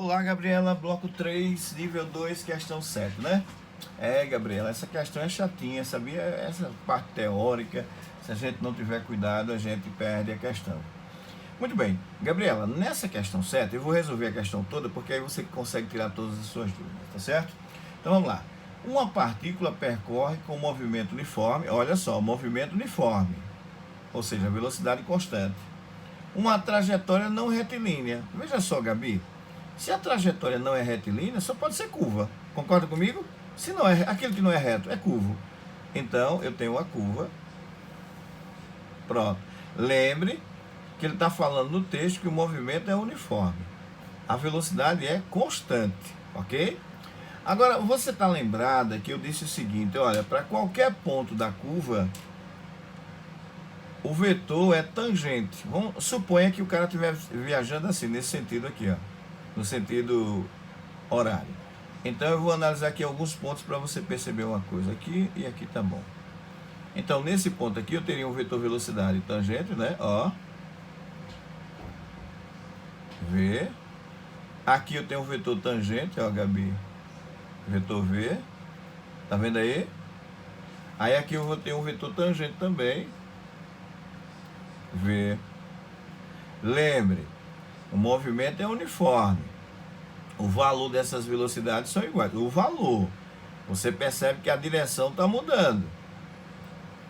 Olá, Gabriela, bloco 3, nível 2, questão 7, né? Gabriela, essa questão é chatinha, sabia? Essa parte teórica, se a gente não tiver cuidado, a gente perde a questão. Muito bem, Gabriela, nessa questão 7, eu vou resolver a questão toda, porque aí você consegue tirar todas as suas dúvidas, tá certo? Então vamos lá. Uma partícula percorre com movimento uniforme, olha só, movimento uniforme, ou seja, velocidade constante, uma trajetória não retilínea. Veja só, Gabi, se a trajetória não é retilínea, só pode ser curva. Concorda comigo? Se não é, aquele que não é reto é curvo. Então, eu tenho uma curva. Pronto. Lembre que ele está falando no texto que o movimento é uniforme. A velocidade é constante, ok? Agora, você está lembrada que eu disse o seguinte, olha, para qualquer ponto da curva, o vetor é tangente. Suponha que o cara estiver viajando assim, nesse sentido aqui, ó, no sentido horário. Então eu vou analisar aqui alguns pontos para você perceber uma coisa. Aqui e aqui tá bom. Então nesse ponto aqui eu teria um vetor velocidade tangente, né? Ó. V. Aqui eu tenho um vetor tangente, ó, Gabi. Vetor V. Tá vendo aí? Aí aqui eu vou ter um vetor tangente também. V. Lembre, o movimento é uniforme. O valor dessas velocidades são iguais. O valor. Você percebe que a direção está mudando.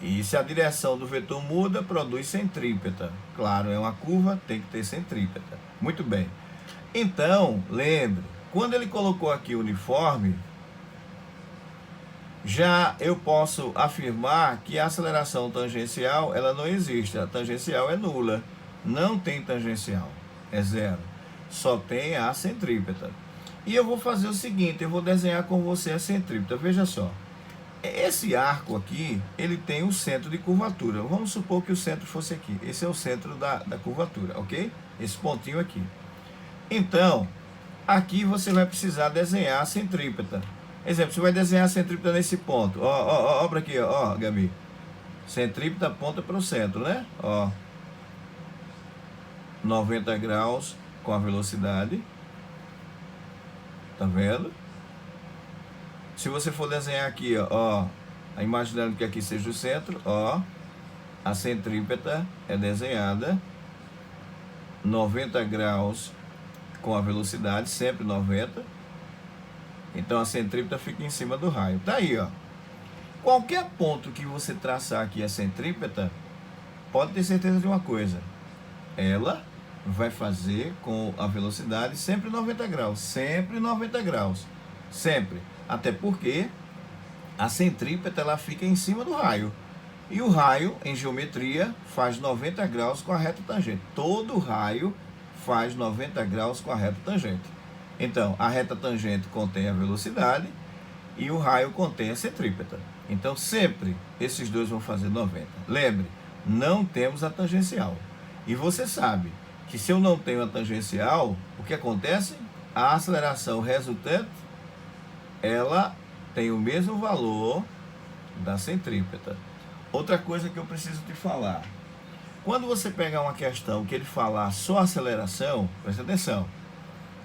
E se a direção do vetor muda, produz centrípeta. Claro, é uma curva, tem que ter centrípeta. Muito bem. Então, lembre, quando ele colocou aqui uniforme, já eu posso afirmar que a aceleração tangencial, ela não existe. A tangencial é nula. Não tem tangencial. É zero. Só tem a centrípeta. E eu vou fazer o seguinte, eu vou desenhar com você a centrípeta. Veja só. Esse arco aqui, ele tem um centro de curvatura. Vamos supor que o centro fosse aqui. Esse é o centro da curvatura, ok? Esse pontinho aqui. Então, aqui você vai precisar desenhar a centrípeta. Exemplo, você vai desenhar a centrípeta nesse ponto. Ó, obra aqui, ó, Gabi. Centrípeta aponta para o centro, né? Ó. 90 graus com a velocidade. Tá vendo? Se você for desenhar aqui, ó, imaginando que aqui seja o centro, ó, a centrípeta é desenhada 90 graus com a velocidade, sempre 90. Então a centrípeta fica em cima do raio. Tá aí, ó. Qualquer ponto que você traçar aqui a centrípeta, pode ter certeza de uma coisa. Ela vai fazer com a velocidade sempre 90 graus. Sempre 90 graus. Sempre. Até porque a centrípeta ela fica em cima do raio. E o raio, em geometria, faz 90 graus com a reta tangente. Todo raio faz 90 graus com a reta tangente. Então, a reta tangente contém a velocidade e o raio contém a centrípeta. Então, sempre esses dois vão fazer 90. Lembre, não temos a tangencial. E você sabe que se eu não tenho a tangencial, o que acontece? A aceleração resultante, ela tem o mesmo valor da centrípeta. Outra coisa que eu preciso te falar. Quando você pegar uma questão que ele falar só aceleração, presta atenção.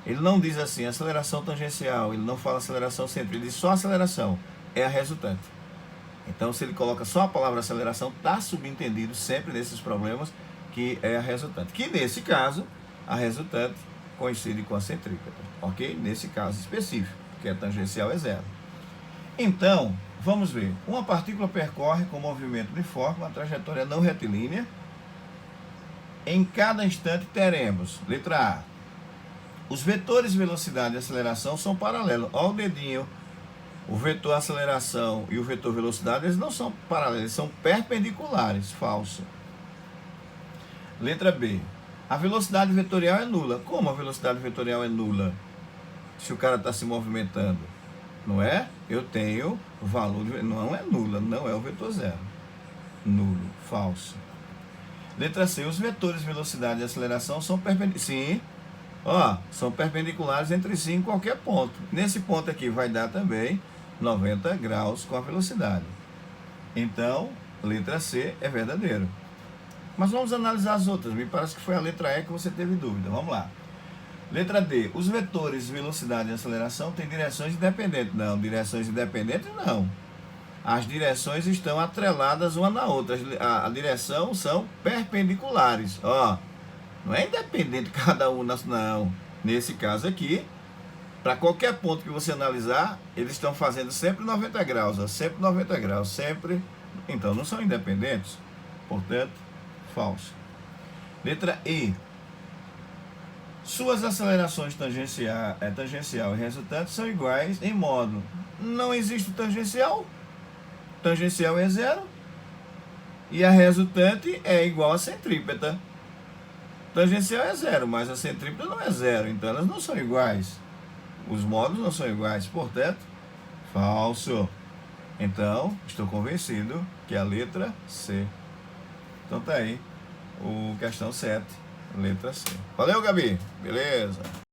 Ele não diz assim, aceleração tangencial, ele não fala aceleração centrípeta, ele diz só aceleração, é a resultante. Então, se ele coloca só a palavra aceleração, está subentendido sempre nesses problemas que é a resultante. Que nesse caso, a resultante coincide com a centrípeta, ok? Nesse caso específico, que a tangencial é zero. Então, vamos ver. Uma partícula percorre com movimento uniforme uma trajetória não retilínea. Em cada instante teremos, letra A, os vetores velocidade e aceleração são paralelos. Olha o dedinho. O vetor aceleração e o vetor velocidade, eles não são paralelos, eles são perpendiculares. Falso. Letra B. A velocidade vetorial é nula. Como a velocidade vetorial é nula? Se o cara está se movimentando, não é? Eu tenho o valor, não é nula, não é o vetor zero. Nulo. Falso. Letra C. Os vetores velocidade e aceleração são perpendiculares. Sim. Ó, são perpendiculares entre si em qualquer ponto. Nesse ponto aqui vai dar também 90 graus com a velocidade. Então, letra C é verdadeiro. Mas vamos analisar as outras. Me parece que foi a letra E que você teve dúvida. Vamos lá. Letra D. Os vetores velocidade e aceleração têm direções independentes. Não, direções independentes não. As direções estão atreladas uma na outra. A direção são perpendiculares. Ó, não é independente cada um, não. Nesse caso aqui, para qualquer ponto que você analisar, eles estão fazendo sempre 90 graus. Ó, sempre 90 graus, sempre. Então, não são independentes. Portanto, falso. Letra E. Suas acelerações tangencial e resultante são iguais em modo. Não existe tangencial. Tangencial é zero. E a resultante é igual a centrípeta. Tangencial é zero, mas a centrípeta não é zero. Então elas não são iguais. Os modos não são iguais. Portanto, falso. Então, estou convencido que é a letra C. Então tá aí. Questão 7. Letra C. Valeu, Gabi. Beleza.